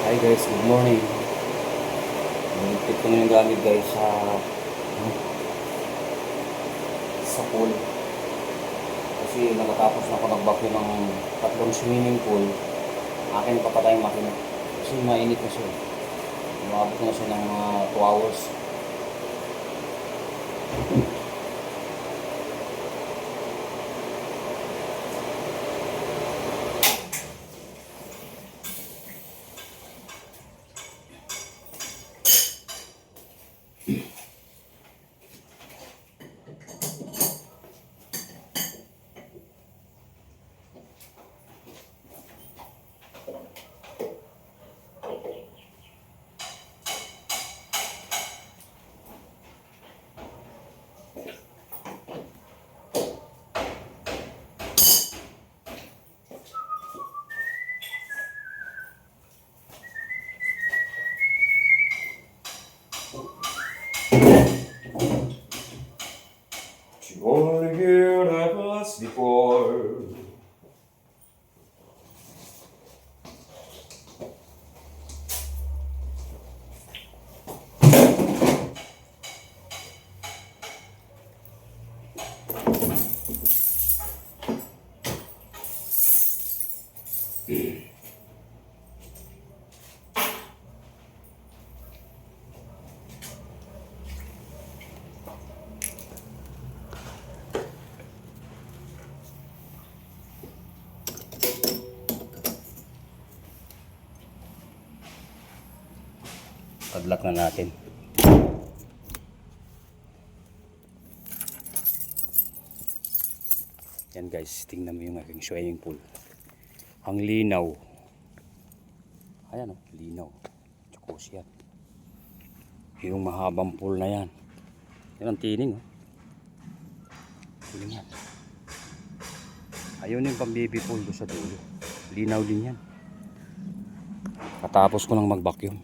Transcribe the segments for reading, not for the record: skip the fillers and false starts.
Hi guys, good morning. Nagtip ko na yung gamit guys sa pool. Kasi nakatapos na ako nagbakyo ng 3 swimming pool. Akin papatay yung makina. Kasi mainit na siya. Umabot na siya ng 2 hours. You only hear that last before. Padlock na natin. Yan guys, tingnan mo yung aking swimming pool. Ang linaw. Ayan o, linaw. Tsukos yan. Yung mahabang pool na yan. Yan ang tining o. Tining yan. Ayun yung pang-baby pool doon sa dulo. Linaw din yan. Katapos ko lang mag-vacuum.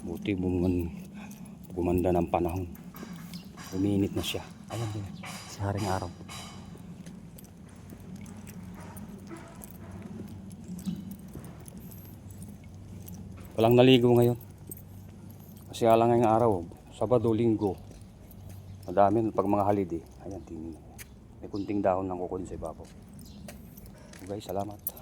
Buti gumanda ng panahon. Uminit na siya. Ayan din. Si Haring Araw. Walang naligo ngayon. Kasi alang ngayong araw. Sabado, Linggo. Madami pag mga holiday. Ayan, tingin. May kunting dahon ng kukun sa ibabaw. Okay, salamat.